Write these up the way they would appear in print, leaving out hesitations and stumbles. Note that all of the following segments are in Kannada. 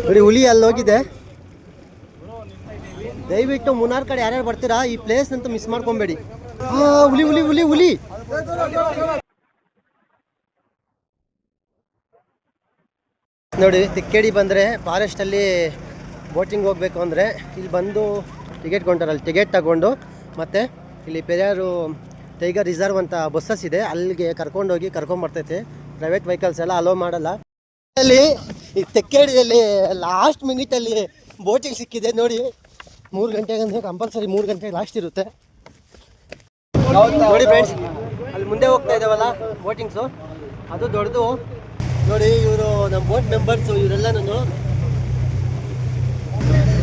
ನೋಡಿ ಹುಲಿ ಅಲ್ಲಿ ಹೋಗಿದೆ. ದಯವಿಟ್ಟು ಮುನ್ನಾರ್ ಕಡೆ ಯಾರ್ಯಾರು ಬರ್ತೀರಾ ಈ ಪ್ಲೇಸ್ ಅಂತೂ ಮಿಸ್ ಮಾಡ್ಕೊಬೇಡಿ. ಹುಲಿ ಹುಲಿ ಹುಲಿ ಹುಲಿ ನೋಡಿ. ತಿಕ್ಕೇಡಿ ಬಂದರೆ ಫಾರೆಸ್ಟಲ್ಲಿ ಬೋಟಿಂಗ್ ಹೋಗಬೇಕು ಅಂದರೆ ಇಲ್ಲಿ ಬಂದು ಟಿಕೆಟ್ ಕೊಂಟಾರಲ್ಲಿ ಟಿಕೆಟ್ ತಗೊಂಡು ಮತ್ತೆ ಇಲ್ಲಿ ಪೆರಿಯಾರು ಟೈಗರ್ ರಿಸರ್ವ್ ಅಂತ ಬಸ್ಸಸ್ ಇದೆ, ಅಲ್ಲಿಗೆ ಕರ್ಕೊಂಡೋಗಿ ಕರ್ಕೊಂಬರ್ತೈತೆ. ಪ್ರೈವೇಟ್ ವೆಹಿಕಲ್ಸ್ ಎಲ್ಲ ಅಲೋ ಮಾಡಲ್ಲ. ಅಲ್ಲಿ ಈ ತೆಕ್ಕೇಡಿಯಲ್ಲಿ ಲಾಸ್ಟ್ ಮಿನಿಟಲ್ಲಿ ಬೋಟಿಂಗ್ ಸಿಕ್ಕಿದೆ ನೋಡಿ. 3 ಗಂಟೆಗೆ ಅಂದರೆ ಕಂಪಲ್ಸರಿ 3 ಗಂಟೆಗೆ ಲಾಸ್ಟ್ ಇರುತ್ತೆ ನೋಡಿ ಫ್ರೆಂಡ್ಸ್. ಅಲ್ಲಿ ಮುಂದೆ ಹೋಗ್ತಾ ಇದ್ದಾವಲ್ಲ ಬೋಟಿಂಗ್ಸು, ಅದು ದೊಡ್ಡದು ನೋಡಿ. ಇವರು ನಮ್ಮ ಬೋಟ್ ಮೆಂಬರ್ಸು ಇವರೆಲ್ಲನೂ.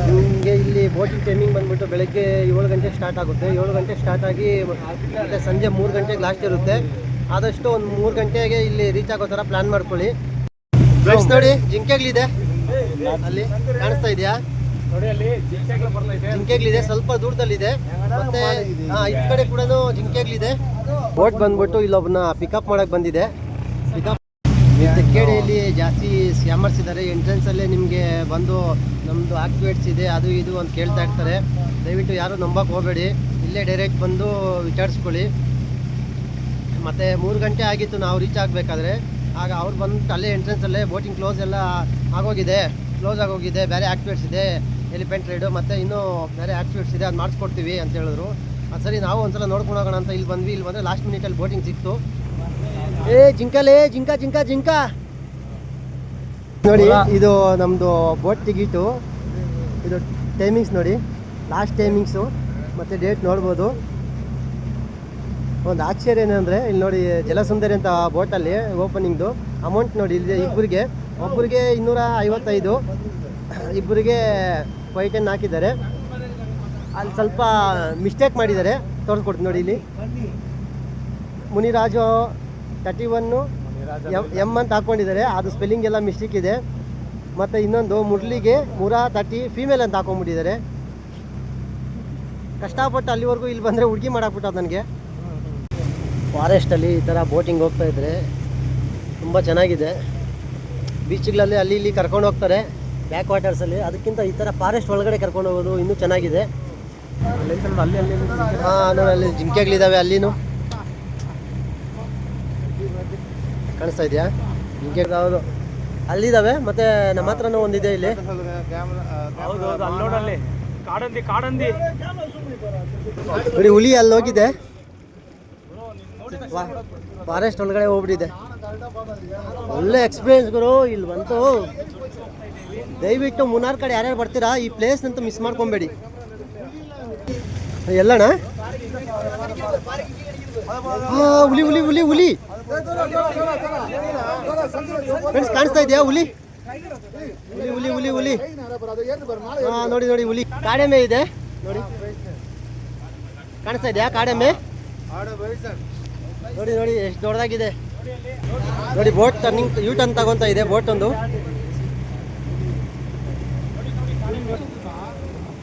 ನಿಮಗೆ ಇಲ್ಲಿ ಬೋಟಿಂಗ್ ಟೈಮಿಂಗ್ ಬಂದುಬಿಟ್ಟು ಬೆಳಗ್ಗೆ 7 ಗಂಟೆಗೆ ಸ್ಟಾರ್ಟ್ ಆಗುತ್ತೆ. 7 ಗಂಟೆಗೆ ಸ್ಟಾರ್ಟ್ ಆಗಿ ಮತ್ತು ಸಂಜೆ 3 ಗಂಟೆಗೆ ಲಾಸ್ಟ್ ಇರುತ್ತೆ. ಆದಷ್ಟು ಒಂದು 3 ಗಂಟೆಗೆ ಇಲ್ಲಿ ರೀಚ್ ಆಗೋ ಥರ ಪ್ಲ್ಯಾನ್ ಮಾಡ್ಕೊಳ್ಳಿ ಫ್ರೆಂಡ್ಸ್. ನೋಡಿ ಜಿಂಕೆಗಳಿದೆ ಅಲ್ಲಿ, ಕಾಣಿಸ್ತಾ ಇದೆಯಾ ನೋಡಿ? ಅಲ್ಲಿ ಜಿಂಕೆಗಳಿದೆ, ಸ್ವಲ್ಪ ದೂರದಲ್ಲಿದೆ. ಮತ್ತೆ ಈ ಕಡೆ ಕೂಡ ಜಿಂಕೆಗಳಿದೆ. ಬೋಟ್ ಬಂದ್ಬಿಟ್ಟು ಇಲ್ಲೊಬ್ಬನ ಪಿಕಪ್ ಮಾಡಕ್ಕೆ ಬಂದಿದೆ. ಪಿಕಪ್ ತೆಕ್ಕೇಡಿಯಲ್ಲಿ ಜಾಸ್ತಿ ಸ್ಕ್ಯಾಮರ್ಸ್ ಇದ್ದಾರೆ. ಎಂಟ್ರೆನ್ಸಲ್ಲೇ ನಿಮಗೆ ಬಂದು ನಮ್ಮದು ಆಕ್ಟಿವೇಟ್ಸ್ ಇದೆ ಅದು ಇದು ಅಂತ ಕೇಳ್ತಾ ಇರ್ತಾರೆ. ದಯವಿಟ್ಟು ಯಾರು ನಂಬಕ್ಕೆ ಹೋಗಬೇಡಿ, ಇಲ್ಲೇ ಡೈರೆಕ್ಟ್ ಬಂದು ವಿಚಾರಿಸ್ಕೊಳ್ಳಿ. ಮತ್ತು 3 ಗಂಟೆ ಆಗಿತ್ತು ನಾವು ರೀಚ್ ಆಗಬೇಕಾದ್ರೆ. ಆಗ ಅವ್ರು ಬಂದು ಅಲ್ಲೇ ಎಂಟ್ರೆನ್ಸಲ್ಲೇ ಬೋಟಿಂಗ್ ಕ್ಲೋಸ್ ಎಲ್ಲ ಕ್ಲೋಸ್ ಆಗೋಗಿದೆ, ಬೇರೆ ಆಕ್ಟಿವೇಟ್ಸ್ ಇದೆ, ಎಲಿಫೆಂಟ್ ರೈಡು ಮತ್ತು ಇನ್ನೂ ಬೇರೆ ಆಕ್ಟಿವೇಟ್ಸ್ ಇದೆ, ಅದು ಮಾಡಿಸ್ಕೊಡ್ತೀವಿ ಅಂತ ಹೇಳಿದ್ರು. ಅದು ಸರಿ ನಾವು ಒಂದ್ಸಲ ನೋಡ್ಕೊಂಡು ಹೋಗೋಣ ಅಂತ ಇಲ್ಲಿ ಬಂದ್ವಿ. ಇಲ್ಲಿ ಬಂದರೆ ಲಾಸ್ಟ್ ಮಿನಿಟಲ್ಲಿ ಬೋಟಿಂಗ್ ಸಿಕ್ತು. ಜಿಂಕ ನೋಡಿ. ಇದು ನಮ್ಮದು ಬೋಟ್ ಟಿಕೆಟು, ಇದು ಟೈಮಿಂಗ್ಸ್ ನೋಡಿ, ಲಾಸ್ಟ್ ಟೈಮಿಂಗ್ಸು ಮತ್ತು ಡೇಟ್ ನೋಡ್ಬೋದು. ಒಂದು ಆಶ್ಚರ್ಯ ಏನಂದರೆ ಇಲ್ಲಿ ನೋಡಿ, ಜಲಸುಂದರಿ ಅಂತ ಬೋಟಲ್ಲಿ ಓಪನಿಂಗ್ದು ಅಮೌಂಟ್ ನೋಡಿ. ಇಲ್ಲಿ ಒಬ್ಬರಿಗೆ 255, ಇಬ್ಬರಿಗೆ 510 ಹಾಕಿದ್ದಾರೆ. ಅಲ್ಲಿ ಸ್ವಲ್ಪ ಮಿಸ್ಟೇಕ್ ಮಾಡಿದ್ದಾರೆ, ತೋರಿಸ್ಕೊಡ್ತೀನಿ ನೋಡಿ. ಇಲ್ಲಿ ಮುನಿರಾಜು 31 ಎಮ್ ಅಂತ ಹಾಕ್ಕೊಂಡಿದ್ದಾರೆ, ಅದು ಸ್ಪೆಲ್ಲಿಂಗ್ ಎಲ್ಲ ಮಿಸ್ಟೇಕ್ ಇದೆ. ಮತ್ತು ಇನ್ನೊಂದು ಮುರಳಿಗೆ 130 ಫೀಮೇಲ್ ಅಂತ ಹಾಕೊಂಡ್ಬಿಟ್ಟಿದ್ದಾರೆ. ಕಷ್ಟಪಟ್ಟು ಅಲ್ಲಿವರೆಗೂ ಇಲ್ಲಿ ಬಂದರೆ ಹುಡುಗಿ ಮಾಡಾಕ್ಬಿಟ್ಟದು ನನಗೆ. ಫಾರೆಸ್ಟಲ್ಲಿ ಈ ಥರ ಬೋಟಿಂಗ್ ಹೋಗ್ತಾ ಇದ್ದರೆ ತುಂಬ ಚೆನ್ನಾಗಿದೆ. ಬೀಚ್ಗಳಲ್ಲಿ ಅಲ್ಲಿ ಇಲ್ಲಿ ಕರ್ಕೊಂಡು ಹೋಗ್ತಾರೆ ಬ್ಯಾಕ್ ವಾಟರ್ಸಲ್ಲಿ, ಅದಕ್ಕಿಂತ ಈ ಥರ ಫಾರೆಸ್ಟ್ ಒಳಗಡೆ ಕರ್ಕೊಂಡು ಹೋಗೋದು ಇನ್ನೂ ಚೆನ್ನಾಗಿದೆ. ನೋಡಿ ಅಲ್ಲಿ ಜಿಂಕೆಗಳಿದ್ದಾವೆ, ಅಲ್ಲಿನೂ ಕಾಣಿಸ್ತಾ ಇದೆಯಾ? ಜಿಂಕೆ ಹೌದು ಅಲ್ಲಿದ್ದಾವೆ. ಮತ್ತು ನಮ್ಮ ಹತ್ರನೂ ಒಂದಿದೆ ಇಲ್ಲಿ. ನೋಡಿ ಹುಲಿ ಅಲ್ಲಿ ಹೋಗಿದೆ, ಫಾರೆಸ್ಟ್ ಒಳಗಡೆ ಹೋಗ್ಬಿಟ್ಟಿದೆ. ಒಳ್ಳೆ ಎಕ್ಸ್ಪೀರಿಯನ್ಸ್ ಗುರು ಇಲ್ಲಿ ಬಂತು. ದಯವಿಟ್ಟು ಮುನ್ನಾರ್ ಕಡೆ ಯಾರ್ಯಾರು ಬರ್ತೀರಾ ಈ ಪ್ಲೇಸ್ ಅಂತೂ ಮಿಸ್ ಮಾಡ್ಕೊಬೇಡಿ. ಎಲ್ಲಣ್ಣ ಹುಲಿ ಹುಲಿ ಹುಲಿ ಹುಲಿ ಫ್ರೆಂಡ್ಸ್, ಕಾಣಿಸ್ತಾ ಇದೆಯಾ ಹುಲಿ? ಹುಲಿ ಹುಲಿ ಹುಲಿ ಹುಲಿ ನೋಡಿ ನೋಡಿ ಹುಲಿ. ಕಾಡೆಮ್ಮೆ ಇದೆ ನೋಡಿ, ಕಾಣಿಸ್ತಾ ಇದೆಯಾ? ಕಾಡೆಮ್ಮೆ ನೋಡಿ ನೋಡಿ ಎಷ್ಟು ದೊಡ್ಡದಾಗಿದೆ ನೋಡಿ. ಬೋಟ್ ಟರ್ನಿಂಗ್ ಯೂ ಟರ್ನ್ ತಗೊತಾ ಇದೆ ಬೋಟ್ ಒಂದು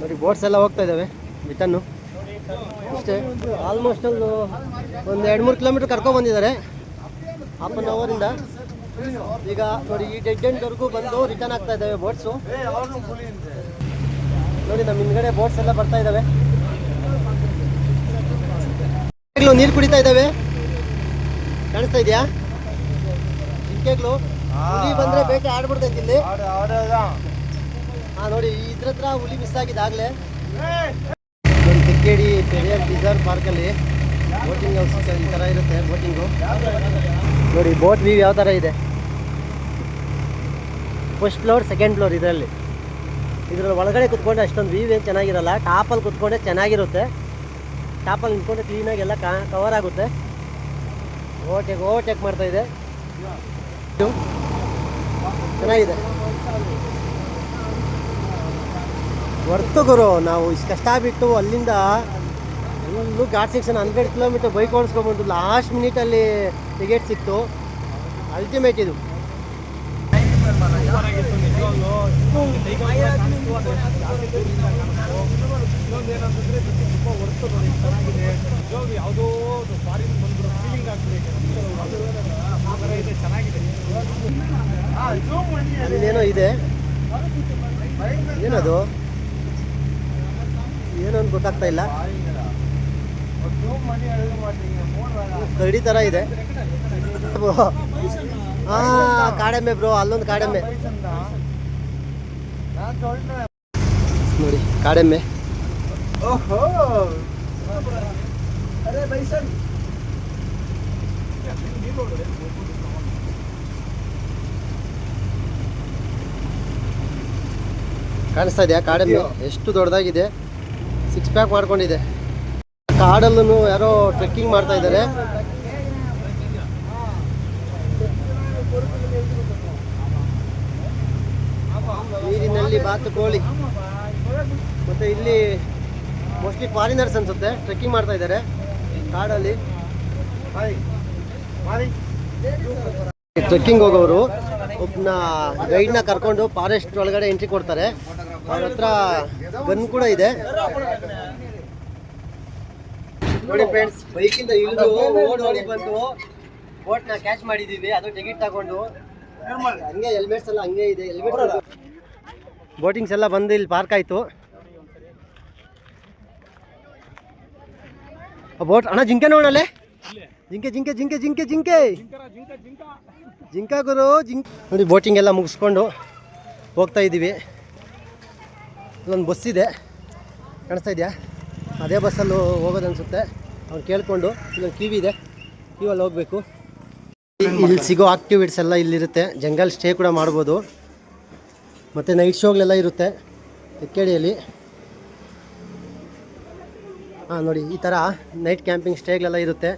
ನೋಡಿ. ಬೋಟ್ಸ್ ಎಲ್ಲ ಹೋಗ್ತಾ ಇದ್ದಾವೆ ರಿಟರ್ನು. ಅಷ್ಟೇ, ಆಲ್ಮೋಸ್ಟ್ ಒಂದು 2-3 ಕಿಲೋಮೀಟ್ರ್ ಕರ್ಕೊಂಡ್ಬಂದಿದ್ದಾರೆ ಹಾಫ್ ಆನ್ ಅವರಿಂದ. ಈಗ ನೋಡಿ ಈ ಡೆಡ್ ಎಂಡ್ವರೆಗೂ ಬಂದು ರಿಟರ್ನ್ ಆಗ್ತಾ ಇದ್ದಾವೆ ಬೋಟ್ಸು ನೋಡಿ. ನಮ್ಮ ಹಿಂದ್ಗಡೆ ಬೋಟ್ಸ್ ಎಲ್ಲ ಬರ್ತಾ ಇದ್ದಾವೆ, ನೀರು ಕುಡಿತಾ ಇದ್ದಾವೆ. ಕಾಣಿಸ್ತಾ ಇದೆಯಾ? ಜಿಂಕೆಗಳು ಹುಲಿ ಬಂದರೆ ಬೇಟೆ ಆಡ್ಬಿಡ್ತೈತಿ ಇಲ್ಲಿ. ನೋಡಿ ಇದ್ರ ಹತ್ರ ಹುಲಿ ಮಿಸ್ ಆಗಿದೆ ಆಗಲೇ ನೋಡಿ. ತೆಕ್ಕೇಡಿ ಪೆರಿಯಾರ್ ರಿಸರ್ವ್ ಪಾರ್ಕಲ್ಲಿ ಬೋಟಿಂಗ್ ಹೌಸ್ ಈ ಥರ ಇರುತ್ತೆ ಬೋಟಿಂಗು ನೋಡಿ. ಬೋಟ್ ವ್ಯೂ ಯಾವ ಥರ ಇದೆ? ಫಸ್ಟ್ ಫ್ಲೋರ್, ಸೆಕೆಂಡ್ ಫ್ಲೋರ್ ಇದರಲ್ಲಿ. ಇದರಲ್ಲಿ ಒಳಗಡೆ ಕುತ್ಕೊಂಡೆ ಅಷ್ಟೊಂದು ವ್ಯೂ ಏನು ಚೆನ್ನಾಗಿರಲ್ಲ. ಟಾಪಲ್ಲಿ ಕುತ್ಕೊಂಡೆ ಚೆನ್ನಾಗಿರುತ್ತೆ. ಟಾಪಲ್ಲಿ ನಿಂತ್ಕೊಂಡೆ ಕ್ಲೀನಾಗಿ ಎಲ್ಲ ಕವರ್ ಆಗುತ್ತೆ. ಓವರ್ಟೇಕ್ ಮಾಡ್ತಾ ಇದೆ, ಚೆನ್ನಾಗಿದೆ. ವರ್ತು ಗುರು, ನಾವು ಇಷ್ಟು ಕಷ್ಟ ಬಿಟ್ಟು ಅಲ್ಲಿಂದ full ghat section 100 kilometre bike ಓಡಿಸ್ಕೊಂಡ್ಬಂದು ಲಾಸ್ಟ್ ಮಿನಿಟಲ್ಲಿ ಟಿಕೆಟ್ ಸಿಕ್ತು. ಅಲ್ಟಿಮೇಟ್ ಇದು. ಅಲ್ಲೇನೋ ಇದೆ ಏನದು ಏನು ಅಂತ ಗೊತ್ತಾಗ್ತಾ ಇಲ್ಲ. ಕರಡಿ ಥರ ಇದೆ. ಹಾಂ ಕಾಡೆಮ್ಮೆ ಬ್ರೋ, ಅಲ್ಲೊಂದು ಕಾಡೆಮ್ಮೆ ನೋಡಿ, ಕಾಡೆಮ್ಮೆ. ಕಾಣಿಸ್ತಾ ಇದೆಯಾ ಕಾಡೆಮ್ಮೆ? ಎಷ್ಟು ದೊಡ್ಡದಾಗಿದೆ, 6 ಪ್ಯಾಕ್ ಮಾಡ್ಕೊಂಡಿದೆ. ಕಾಡಲ್ಲೂ ಯಾರೋ ಟ್ರೆಕ್ಕಿಂಗ್ ಮಾಡ್ತಾ ಇದ್ದಾರೆ. ನೀರಿನಲ್ಲಿ ಬಾತುಕೋಳಿ. ಮತ್ತು ಇಲ್ಲಿ ಮೋಸ್ಟ್ಲಿ ಫಾರಿನರ್ಸ್ ಅನ್ಸುತ್ತೆ, ಟ್ರೆಕ್ಕಿಂಗ್ ಮಾಡ್ತಾ ಇದ್ದಾರೆ ಕಾಡಲ್ಲಿ. ಟ್ರೆಕ್ಕಿಂಗ್ ಹೋಗೋರು ಒಬ್ಬನ ಗೈಡ್ನ ಕರ್ಕೊಂಡು ಫಾರೆಸ್ಟ್ ಒಳಗಡೆ ಎಂಟ್ರಿ ಕೊಡ್ತಾರೆ. ಅವ್ರ ಹತ್ರ ಗನ್ ಕೂಡ ಇದೆ. ನೋಡಿ ಫ್ರೆಂಡ್ಸ್, ಬೈಕಿಂದ ಇಳಿದು ಓಡಿ ಬಂದು ಬೋಟ್ನ ಕ್ಯಾಚ್ ಮಾಡಿದ್ದೀವಿ. ಅದು ಟಿಕೆಟ್ ತಗೊಂಡು ಹಂಗೆ ಹೆಲ್ಮೆಟ್ಸ್ ಎಲ್ಲ ಹಂಗೆ ಇದೆ. ಹೆಲ್ಮೆಟ್ಸ್ ಬೋಟಿಂಗ್ಸ್ ಎಲ್ಲ ಬಂದು ಇಲ್ಲಿ ಪಾರ್ಕ್ ಆಯಿತು. ಬೋಟ್ ಅಣ್ಣ, ಜಿಂಕೆ ನೋಡಲ್ಲೇ, ಜಿಂಕೆ ಜಿಂಕೆ ಜಿಂಕೆ ಜಿಂಕೆ ಜಿಂಕೆ ಜಿಂಕ ಗುರು, ಜಿಂಕೆ. ನೋಡಿ ಬೋಟಿಂಗ್ ಎಲ್ಲ ಮುಗಿಸ್ಕೊಂಡು ಹೋಗ್ತಾ ಇದ್ದೀವಿ. ಇಲ್ಲೊಂದು ಬಸ್ ಇದೆ, ಕಾಣಿಸ್ತಾ ಇದೆಯಾ? ಅದೇ ಬಸ್ಸಲ್ಲೂ ಹೋಗೋದು ಅನಿಸುತ್ತೆ. ಅವ್ನು ಕೇಳಿಕೊಂಡು ಇಲ್ಲೊಂದು ಕಿವಿ ಇದೆ, ಕಿವಲ್ಲಿ ಹೋಗಬೇಕು. ಇಲ್ಲಿ ಸಿಗೋ ಆಕ್ಟಿವಿಟೀಸ್ ಎಲ್ಲ ಇಲ್ಲಿರುತ್ತೆ. ಜಂಗಲ್ ಸ್ಟೇ ಕೂಡ ಮಾಡ್ಬೋದು. ಮತ್ತು ನೈಟ್ ಶೋಗಳೆಲ್ಲ ಇರುತ್ತೆ ಎಕ್ಕೇಡಿಯಲ್ಲಿ. ಹಾಂ ನೋಡಿ, ಈ ಥರ ನೈಟ್ ಕ್ಯಾಂಪಿಂಗ್ ಸ್ಟೇಗಳೆಲ್ಲ ಇರುತ್ತೆ.